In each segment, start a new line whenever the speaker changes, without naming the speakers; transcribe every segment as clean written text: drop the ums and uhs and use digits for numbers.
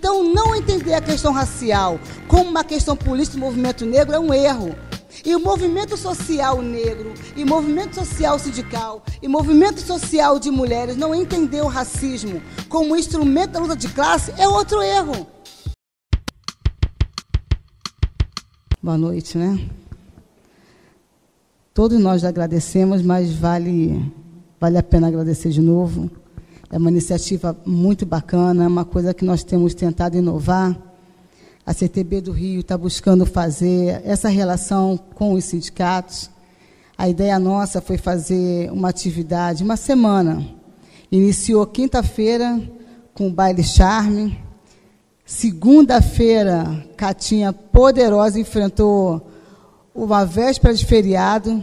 Então, não entender a questão racial como uma questão política do movimento negro é um erro. E o movimento social negro, e movimento social sindical, e movimento social de mulheres não entender o racismo como instrumento da luta de classe é outro erro. Boa noite, né? Todos nós agradecemos, mas vale a pena agradecer de novo. É uma iniciativa muito bacana, uma coisa que nós temos tentado inovar. A CTB do Rio está buscando fazer essa relação com os sindicatos. A ideia nossa foi fazer uma atividade, uma semana. Iniciou quinta-feira com o baile charme. Segunda-feira, Catinha Poderosa enfrentou uma véspera de feriado.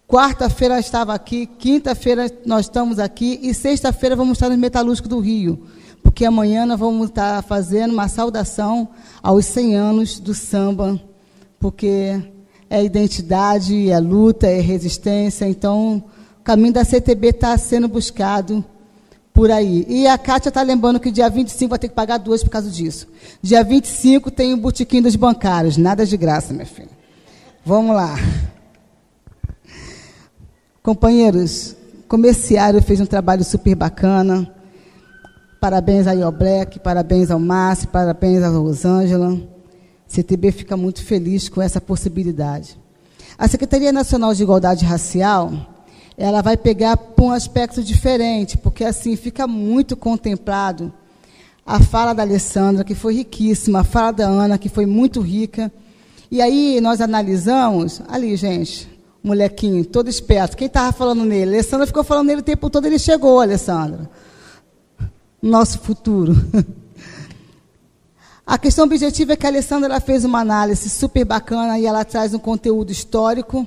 Quarta-feira estava aqui, quinta-feira nós estamos aqui e sexta-feira vamos estar no Metalúrgico do Rio, porque amanhã nós vamos estar fazendo uma saudação aos 100 anos do samba, porque é identidade, é luta, é resistência. Então, o caminho da CTB está sendo buscado por aí. E a Kátia está lembrando que dia 25 vai ter que pagar 2 por causa disso. Dia 25 tem o botequim dos bancários, nada de graça, minha filha. Vamos lá. Companheiros, o comerciário fez um trabalho super bacana. Parabéns aí ao Black, parabéns ao Márcio, parabéns à Rosângela. CTB fica muito feliz com essa possibilidade. A Secretaria Nacional de Igualdade Racial, ela vai pegar por um aspecto diferente, porque assim fica muito contemplado a fala da Alessandra, que foi riquíssima, a fala da Ana, que foi muito rica. E aí nós analisamos, ali, gente, o molequinho, todo esperto, quem estava falando nele? A Alessandra ficou falando nele o tempo todo, ele chegou, Alessandra. Nosso futuro. A questão objetiva é que a Alessandra ela fez uma análise super bacana e ela traz um conteúdo histórico.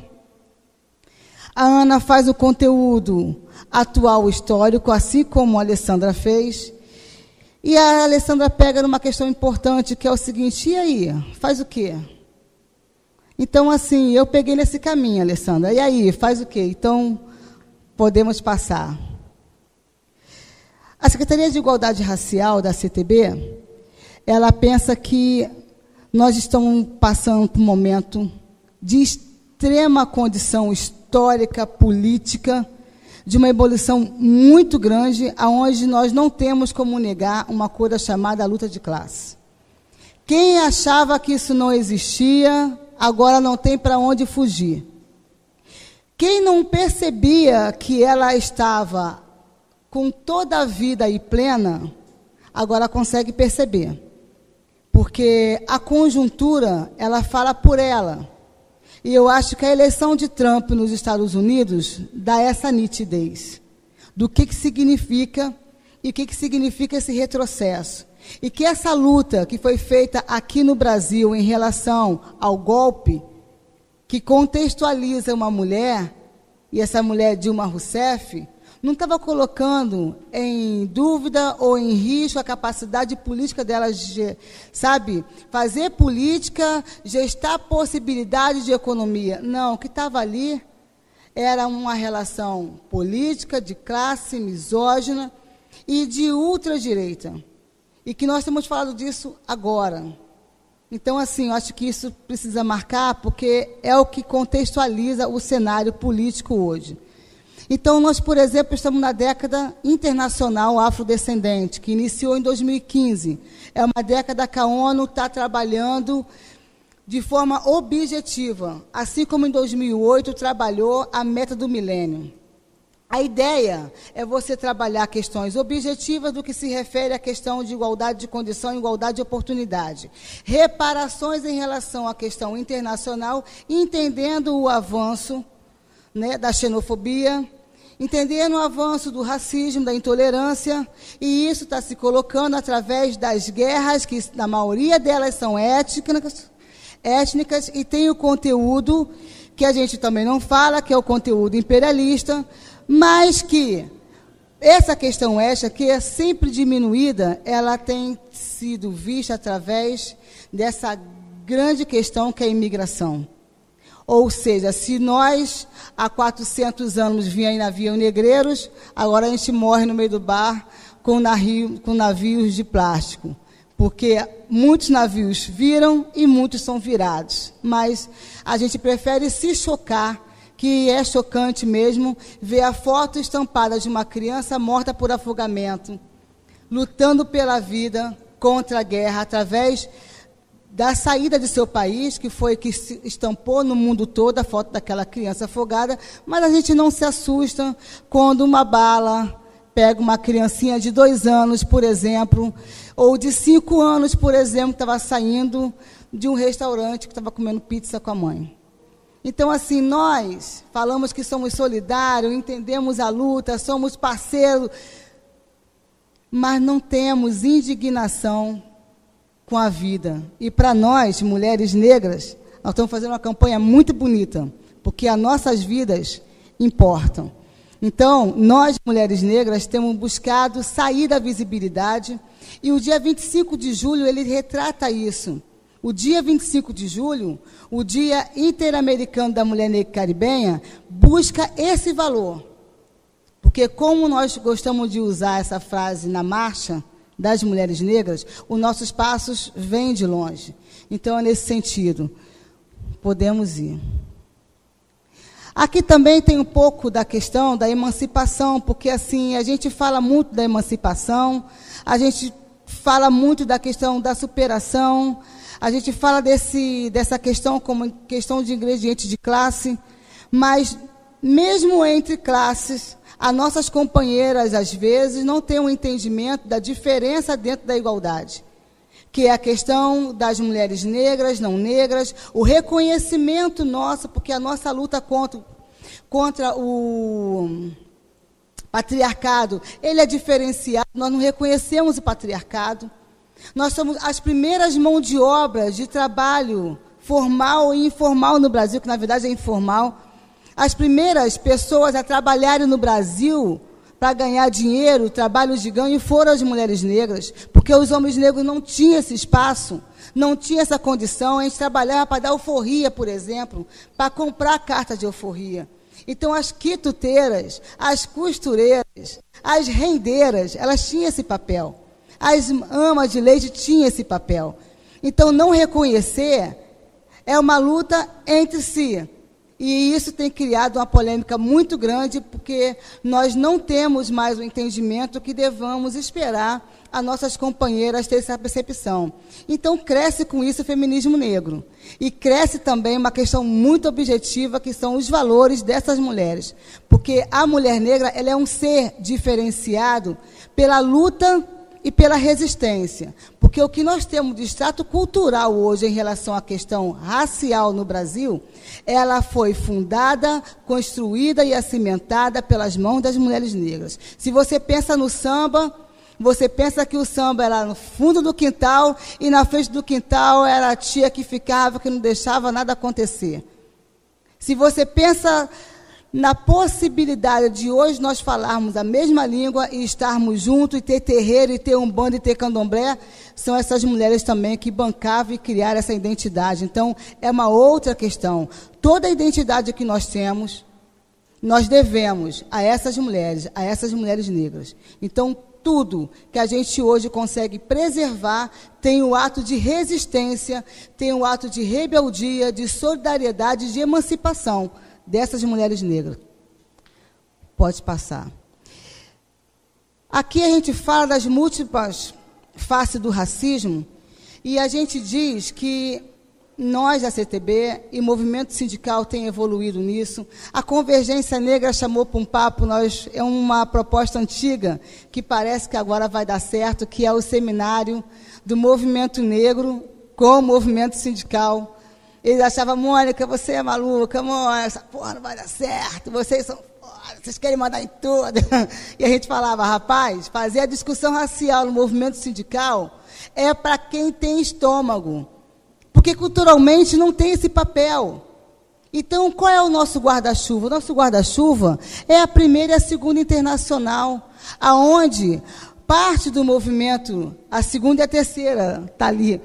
A Ana faz o conteúdo atual histórico, assim como a Alessandra fez. E a Alessandra pega numa questão importante, que é o seguinte: e aí, faz o quê? Então, assim, eu peguei nesse caminho, Alessandra. E aí, faz o quê? Então, podemos passar. A Secretaria de Igualdade Racial da CTB, ela pensa que nós estamos passando por um momento de extrema condição histórica, política, de uma evolução muito grande, aonde nós não temos como negar uma coisa chamada luta de classe. Quem achava que isso não existia, agora não tem para onde fugir. Quem não percebia que ela estava com toda a vida aí plena, agora consegue perceber. Porque a conjuntura, ela fala por ela. E eu acho que a eleição de Trump nos Estados Unidos dá essa nitidez do que significa e o que significa esse retrocesso. E que essa luta que foi feita aqui no Brasil em relação ao golpe, que contextualiza uma mulher, e essa mulher Dilma Rousseff, não estava colocando em dúvida ou em risco a capacidade política dela de, sabe, fazer política, gestar possibilidade de economia. Não, o que estava ali era uma relação política, de classe, misógina e de ultradireita. E que nós temos falado disso agora. Então, assim, eu acho que isso precisa marcar, porque é o que contextualiza o cenário político hoje. Então, nós, por exemplo, estamos na década internacional afrodescendente, que iniciou em 2015. É uma década que a ONU está trabalhando de forma objetiva, assim como em 2008 trabalhou a meta do milênio. A ideia é você trabalhar questões objetivas do que se refere à questão de igualdade de condição e igualdade de oportunidade. Reparações em relação à questão internacional, entendendo o avanço, né, da xenofobia, entendendo o avanço do racismo, da intolerância, e isso está se colocando através das guerras, que na maioria delas são étnicas, e tem o conteúdo que a gente também não fala, que é o conteúdo imperialista, mas que essa questão étnica, que é sempre diminuída, ela tem sido vista através dessa grande questão que é a imigração. Ou seja, se nós, há 400 anos, navios negreiros, agora a gente morre no meio do bar com navios de plástico. porque muitos navios viram e muitos são virados. Mas a gente prefere se chocar, que é chocante mesmo, ver a foto estampada de uma criança morta por afogamento, lutando pela vida contra a guerra, através da saída de seu país, que foi que se estampou no mundo todo a foto daquela criança afogada, mas a gente não se assusta quando uma bala pega uma criancinha de 2 anos, por exemplo, ou de 5 anos, por exemplo, que estava saindo de um restaurante que estava comendo pizza com a mãe. Então, assim, nós falamos que somos solidários, entendemos a luta, somos parceiros, mas não temos indignação com a vida. E para nós, mulheres negras, nós estamos fazendo uma campanha muito bonita, porque as nossas vidas importam. Então, nós, mulheres negras, temos buscado sair da visibilidade, e o dia 25 de julho, ele retrata isso. O dia 25 de julho, o Dia Interamericano da Mulher Negra e Caribenha, busca esse valor. Porque como nós gostamos de usar essa frase na marcha das mulheres negras, os nossos passos vêm de longe. Então, é nesse sentido, podemos ir. Aqui também tem um pouco da questão da emancipação, porque assim, a gente fala muito da emancipação, a gente fala muito da questão da superação, a gente fala dessa questão como questão de ingrediente de classe, mas mesmo entre classes, as nossas companheiras, às vezes, não têm um entendimento da diferença dentro da igualdade, que é a questão das mulheres negras, não negras, o reconhecimento nosso, porque a nossa luta contra o patriarcado, ele é diferenciado, nós não reconhecemos o patriarcado. Nós somos as primeiras mãos de obra de trabalho formal e informal no Brasil, que na verdade é informal. As primeiras pessoas a trabalharem no Brasil para ganhar dinheiro, trabalhos de ganho, foram as mulheres negras, porque os homens negros não tinham esse espaço, não tinham essa condição. A gente trabalhava para dar alforria, por exemplo, para comprar carta de alforria. Então, as quituteiras, as costureiras, as rendeiras, elas tinham esse papel. As amas de leite tinham esse papel. Então, não reconhecer é uma luta entre si. E isso tem criado uma polêmica muito grande, porque nós não temos mais o entendimento que devamos esperar as nossas companheiras terem essa percepção. Então, cresce com isso o feminismo negro. E cresce também uma questão muito objetiva, que são os valores dessas mulheres. Porque a mulher negra, ela é um ser diferenciado pela luta e pela resistência. Porque o que nós temos de extrato cultural hoje em relação à questão racial no Brasil, ela foi fundada, construída e acimentada pelas mãos das mulheres negras. Se você pensa no samba, você pensa que o samba era no fundo do quintal e na frente do quintal era a tia que ficava, que não deixava nada acontecer. Se você pensa na possibilidade de hoje nós falarmos a mesma língua e estarmos juntos, e ter terreiro, e ter umbanda, e ter candomblé, são essas mulheres também que bancavam e criaram essa identidade. Então, é uma outra questão. Toda a identidade que nós temos, nós devemos a essas mulheres negras. Então, tudo que a gente hoje consegue preservar tem o ato de resistência, tem o ato de rebeldia, de solidariedade, de emancipação dessas mulheres negras. Pode passar. Aqui a gente fala das múltiplas faces do racismo, e a gente diz que nós, da CTB, e o movimento sindical tem evoluído nisso. A Convergência Negra chamou para um papo, é uma proposta antiga, que parece que agora vai dar certo, que é o seminário do movimento negro com o movimento sindical. Eles achavam: Mônica, você é maluca, Mônica, essa porra não vai dar certo, vocês são foda, vocês querem mandar em tudo. E a gente falava: rapaz, fazer a discussão racial no movimento sindical é para quem tem estômago, porque culturalmente não tem esse papel. Então, qual é o nosso guarda-chuva? O nosso guarda-chuva é a primeira e a segunda internacional, aonde parte do movimento, a segunda e a terceira está ali,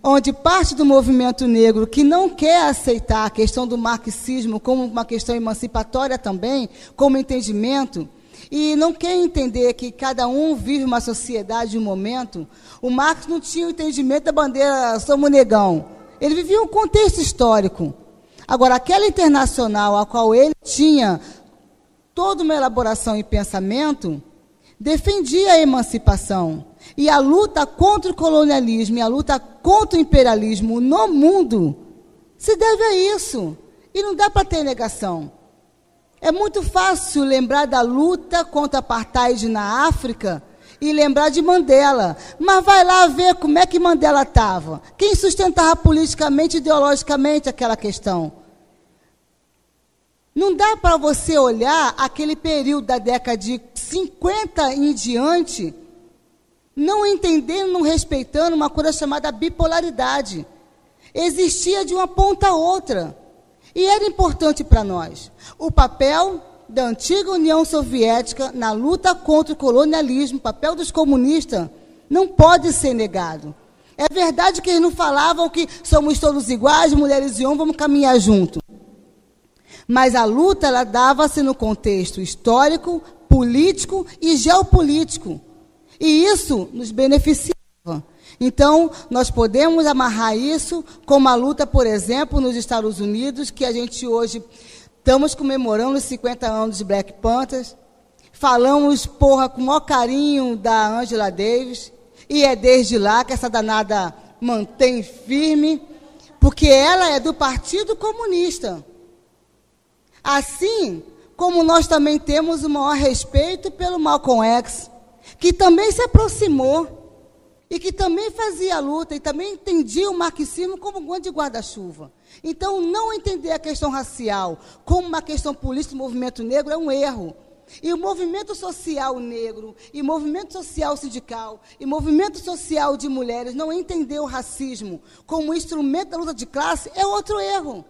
onde parte do movimento negro que não quer aceitar a questão do marxismo como uma questão emancipatória também, como entendimento, e não quer entender que cada um vive uma sociedade, um momento. O Marx não tinha o entendimento da bandeira Somos Negão. Ele vivia um contexto histórico. Agora, aquela internacional a qual ele tinha toda uma elaboração e pensamento, defendia a emancipação. E a luta contra o colonialismo e a luta contra o imperialismo no mundo se deve a isso. E não dá para ter negação. É muito fácil lembrar da luta contra a apartheid na África e lembrar de Mandela. Mas vai lá ver como é que Mandela estava. Quem sustentava politicamente e ideologicamente aquela questão? Não dá para você olhar aquele período da década de 50 em diante, não entendendo, não respeitando uma coisa chamada bipolaridade. Existia de uma ponta a outra. E era importante para nós. O papel da antiga União Soviética na luta contra o colonialismo, o papel dos comunistas, não pode ser negado. É verdade que eles não falavam que somos todos iguais, mulheres e homens, vamos caminhar juntos. Mas a luta, ela dava-se no contexto histórico, político e geopolítico. E isso nos beneficiava. Então, nós podemos amarrar isso com uma luta, por exemplo, nos Estados Unidos, que a gente hoje estamos comemorando os 50 anos de Black Panthers. Falamos, com o maior carinho da Angela Davis. E é desde lá que essa danada mantém firme, porque ela é do Partido Comunista. Assim como nós também temos o maior respeito pelo Malcolm X, que também se aproximou e que também fazia a luta e também entendia o marxismo como um grande guarda-chuva. Então, não entender a questão racial como uma questão política do movimento negro é um erro. E o movimento social negro, e o movimento social sindical, e o movimento social de mulheres não entender o racismo como instrumento da luta de classe é outro erro.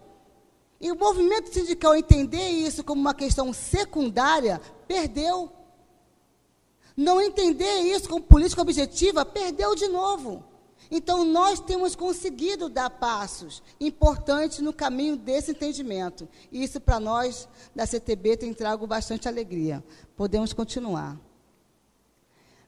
E o movimento sindical entender isso como uma questão secundária, perdeu. Não entender isso como política objetiva, perdeu de novo. Então, nós temos conseguido dar passos importantes no caminho desse entendimento. E isso, para nós, da CTB, tem trago bastante alegria. Podemos continuar.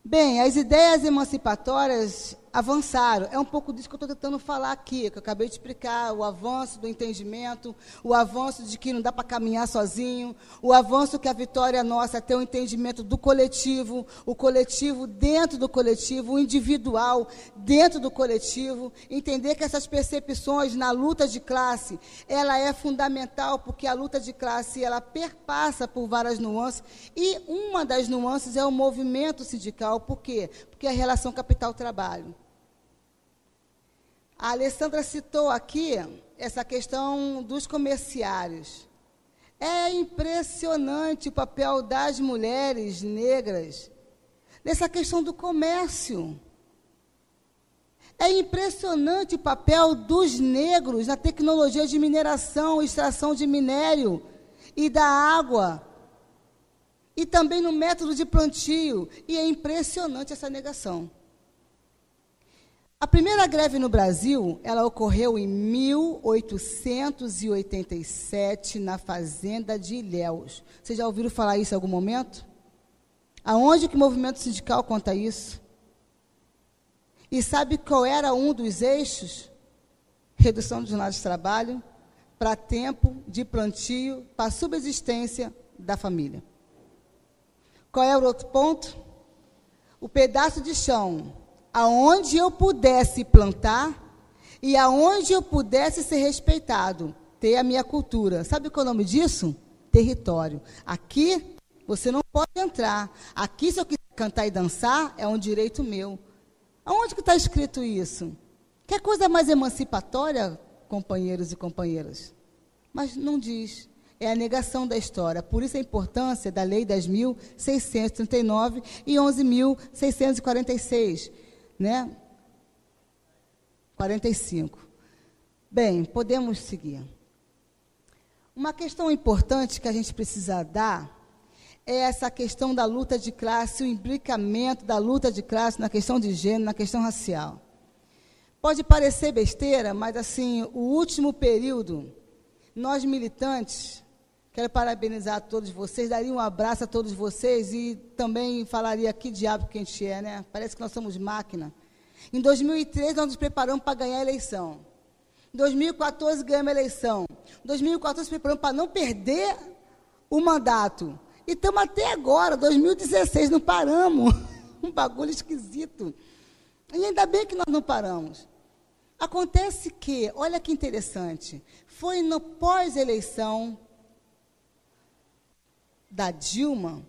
Bem, as ideias emancipatórias avançaram. É um pouco disso que eu estou tentando falar aqui, que eu acabei de explicar, o avanço do entendimento, o avanço de que não dá para caminhar sozinho, o avanço que a vitória nossa é ter o entendimento do coletivo, o coletivo dentro do coletivo, o individual dentro do coletivo, entender que essas percepções na luta de classe, ela é fundamental, porque a luta de classe, ela perpassa por várias nuances, e uma das nuances é o movimento sindical. Por quê? Porque é a relação capital-trabalho. A Alessandra citou aqui essa questão dos comerciários. É impressionante o papel das mulheres negras nessa questão do comércio. É impressionante o papel dos negros na tecnologia de mineração, extração de minério e da água, e também no método de plantio. E é impressionante essa negação. A primeira greve no Brasil, ela ocorreu em 1887, na fazenda de Ilhéus. Vocês já ouviram falar isso em algum momento? Aonde que o movimento sindical conta isso? E sabe qual era um dos eixos? Redução de jornada de trabalho, para tempo de plantio, para a subsistência da família. Qual é o outro ponto? O pedaço de chão aonde eu pudesse plantar e aonde eu pudesse ser respeitado, ter a minha cultura. Sabe qual é o nome disso? Território. Aqui você não pode entrar. Aqui, se eu quiser cantar e dançar, é um direito meu. Aonde que está escrito isso? Que coisa mais emancipatória, companheiros e companheiras? Mas não diz. É a negação da história. Por isso a importância da Lei 10.639 e 11.646. Né? 45. Bem, podemos seguir. Uma questão importante que a gente precisa dar é essa questão da luta de classe, o imbricamento da luta de classe na questão de gênero, na questão racial. Pode parecer besteira, mas assim, o último período, nós militantes, Quero parabenizar a todos vocês, daria um abraço a todos vocês e também falaria que diabo que a gente é, né? Parece que nós somos máquina. Em 2013, nós nos preparamos para ganhar a eleição. Em 2014, ganhamos a eleição. Em 2014, nos preparamos para não perder o mandato. E estamos até agora, 2016, não paramos. Um bagulho esquisito. E ainda bem que nós não paramos. Acontece que, olha que interessante, foi no pós-eleição da Dilma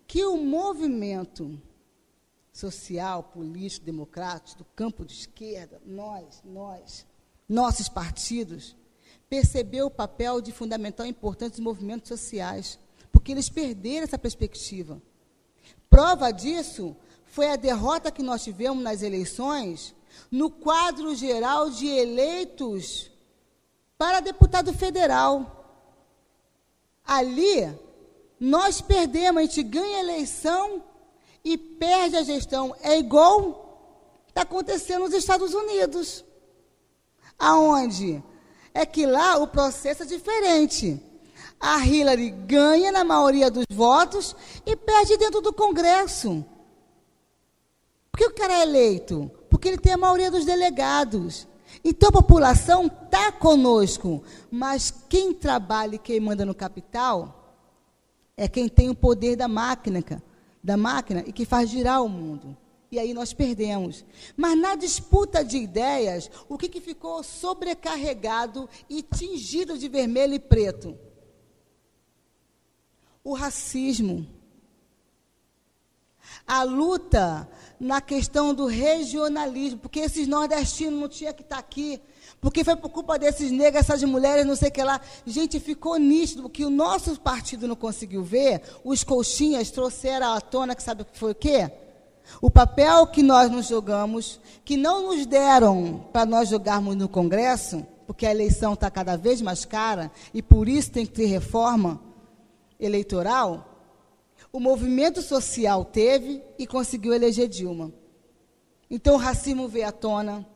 que o movimento social, político, democrático, do campo de esquerda, nossos partidos, percebeu o papel de fundamental importante dos movimentos sociais, porque eles perderam essa perspectiva. Prova disso foi a derrota que nós tivemos nas eleições, no quadro geral de eleitos para deputado federal. Ali, nós perdemos, a gente ganha a eleição e perde a gestão. É igual está acontecendo nos Estados Unidos. Aonde? É que lá o processo é diferente. A Hillary ganha na maioria dos votos e perde dentro do Congresso. Por que o cara é eleito? Porque ele tem a maioria dos delegados. Então a população está conosco, mas quem trabalha e quem manda no capital é quem tem o poder da máquina e que faz girar o mundo. E aí nós perdemos. Mas na disputa de ideias, o que ficou sobrecarregado e tingido de vermelho e preto? O racismo. A luta na questão do regionalismo, porque esses nordestinos não tinham que estar aqui, porque foi por culpa desses negros, essas mulheres, não sei o que lá. Gente, ficou nítido que o nosso partido não conseguiu ver, os coxinhas trouxeram à tona, que sabe o que foi o quê? O papel que nós nos jogamos, que não nos deram para nós jogarmos no Congresso, porque a eleição está cada vez mais cara, e por isso tem que ter reforma eleitoral. O movimento social teve e conseguiu eleger Dilma. Então, o racismo veio à tona,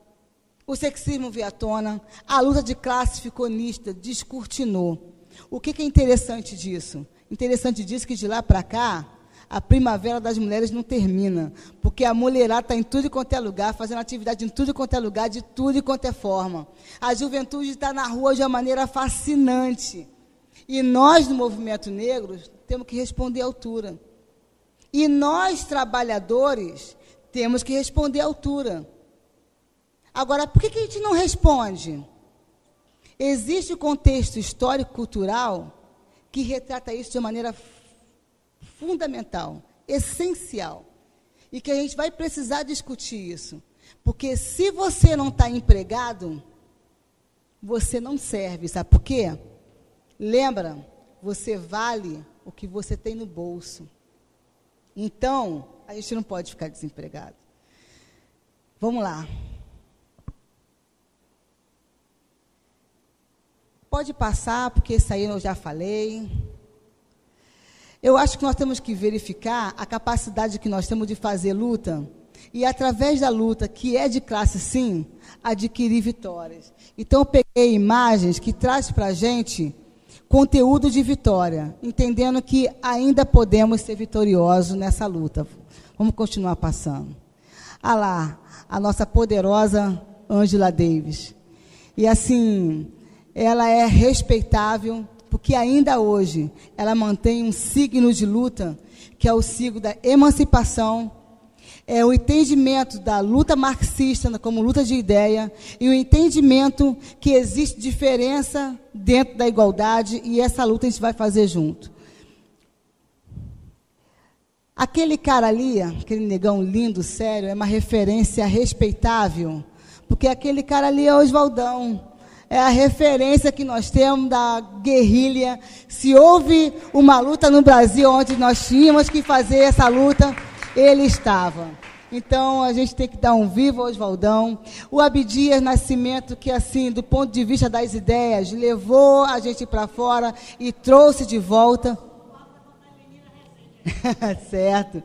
o sexismo veio à tona, a luta de classe ficou nítida, descortinou. O que é interessante disso? Interessante disso que de lá para cá, a primavera das mulheres não termina, porque a mulherada está em tudo quanto é lugar, fazendo atividade em tudo quanto é lugar, de tudo quanto é forma. A juventude está na rua de uma maneira fascinante. E nós, no movimento negro, temos que responder à altura. E nós, trabalhadores, temos que responder à altura. Agora, por que a gente não responde? Existe um contexto histórico-cultural que retrata isso de maneira fundamental, essencial, e que a gente vai precisar discutir isso. Porque se você não está empregado, você não serve. Sabe por quê? Lembra, você vale o que você tem no bolso. Então, a gente não pode ficar desempregado. Vamos lá. Pode passar, porque isso aí eu já falei. Eu acho que nós temos que verificar a capacidade que nós temos de fazer luta, e através da luta, que é de classe sim, adquirir vitórias. Então, eu peguei imagens que traz para a gente conteúdo de vitória, entendendo que ainda podemos ser vitoriosos nessa luta. Vamos continuar passando. Ah lá, a nossa poderosa Angela Davis. E assim, ela é respeitável, porque ainda hoje ela mantém um signo de luta, que é o signo da emancipação, é o entendimento da luta marxista como luta de ideia, e o entendimento que existe diferença dentro da igualdade, e essa luta a gente vai fazer junto. Aquele cara ali, aquele negão lindo, sério, é uma referência respeitável, porque aquele cara ali é Oswaldão, é a referência que nós temos da guerrilha. Se houve uma luta no Brasil onde nós tínhamos que fazer essa luta, ele estava. Então, a gente tem que dar um viva ao Oswaldão. O Abdias Nascimento, que, assim, do ponto de vista das ideias, levou a gente para fora e trouxe de volta. Certo.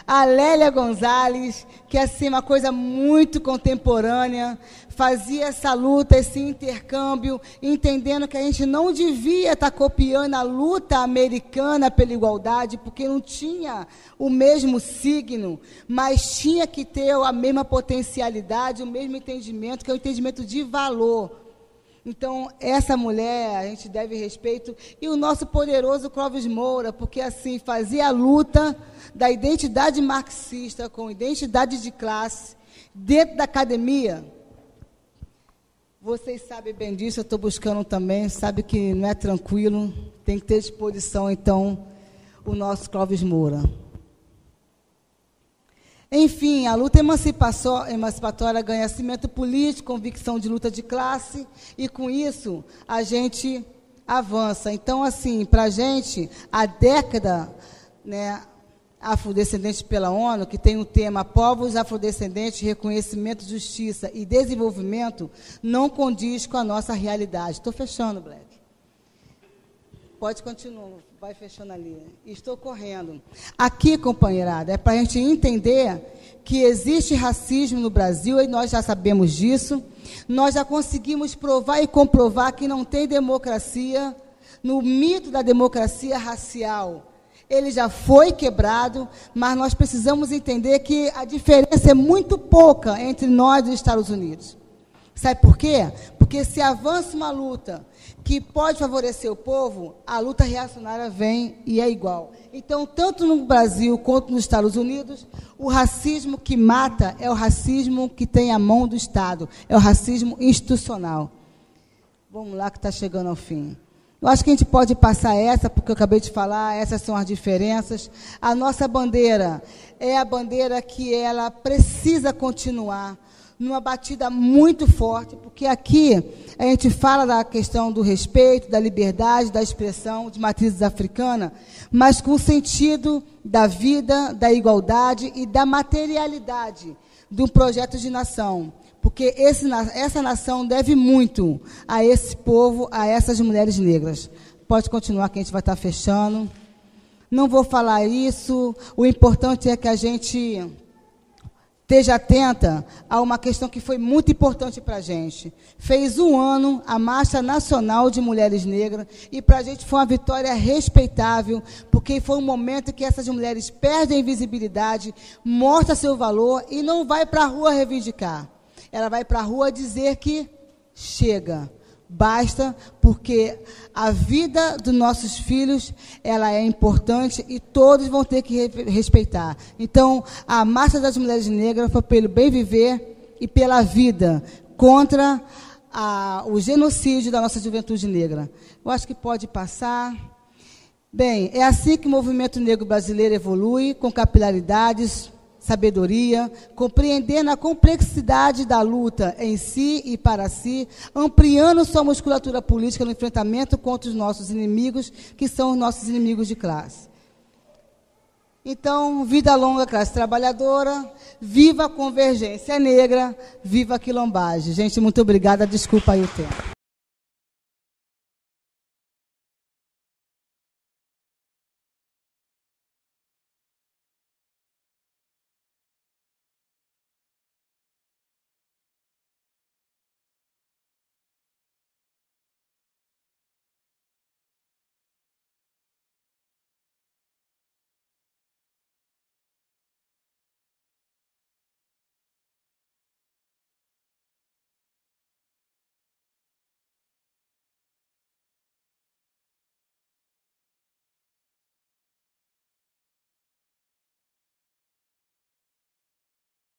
A Lélia Gonzalez, que assim, uma coisa muito contemporânea, fazia essa luta, esse intercâmbio, entendendo que a gente não devia estar copiando a luta americana pela igualdade, porque não tinha o mesmo signo, mas tinha que ter a mesma potencialidade, o mesmo entendimento, que é o entendimento de valor. Então, essa mulher, a gente deve respeito, e o nosso poderoso Clóvis Moura, porque assim, fazia a luta da identidade marxista com identidade de classe, dentro da academia. Vocês sabem bem disso, eu estou buscando também, sabe que não é tranquilo, tem que ter disposição, então, o nosso Clóvis Moura. Enfim, a luta emancipatória ganha cimento político, convicção de luta de classe, e com isso a gente avança. Então, assim, para a gente, a década, né, afrodescendente pela ONU, que tem o tema Povos Afrodescendentes, Reconhecimento, Justiça e Desenvolvimento, não condiz com a nossa realidade. Estou fechando, Black. Pode continuar, vai fechando ali. Estou correndo. Aqui, companheirada, é para a gente entender que existe racismo no Brasil, e nós já sabemos disso. Nós já conseguimos provar e comprovar que não tem democracia, no mito da democracia racial. Ele já foi quebrado, mas nós precisamos entender que a diferença é muito pouca entre nós e os Estados Unidos. Sabe por quê? Porque se avança uma luta que pode favorecer o povo, a luta reacionária vem e é igual. Então, tanto no Brasil quanto nos Estados Unidos, o racismo que mata é o racismo que tem a mão do Estado, é o racismo institucional. Vamos lá, que está chegando ao fim. Eu acho que a gente pode passar essa, porque eu acabei de falar, essas são as diferenças. A nossa bandeira é a bandeira que ela precisa continuar numa batida muito forte, porque aqui a gente fala da questão do respeito, da liberdade, da expressão de matrizes africanas, mas com o sentido da vida, da igualdade e da materialidade de um projeto de nação. Porque essa nação deve muito a esse povo, a essas mulheres negras. Pode continuar, que a gente vai estar fechando. Não vou falar isso. O importante é que a gente esteja atenta a uma questão que foi muito importante para a gente. Fez 1 ano a Marcha Nacional de Mulheres Negras, e para a gente foi uma vitória respeitável, porque foi um momento que essas mulheres perdem visibilidade, mostram seu valor e não vai para a rua reivindicar. Ela vai para a rua dizer que chega, basta, porque a vida dos nossos filhos, ela é importante e todos vão ter que respeitar. Então, a Marcha das Mulheres Negras foi pelo bem viver e pela vida, contra o genocídio da nossa juventude negra. Eu acho que pode passar. Bem, é assim que o movimento negro brasileiro evolui, com capilaridades, sabedoria, compreendendo a complexidade da luta em si e para si, ampliando sua musculatura política no enfrentamento contra os nossos inimigos, que são os nossos inimigos de classe. Então, vida longa, classe trabalhadora, viva a convergência negra, viva a quilombagem. Gente, muito obrigada, desculpa aí o tempo.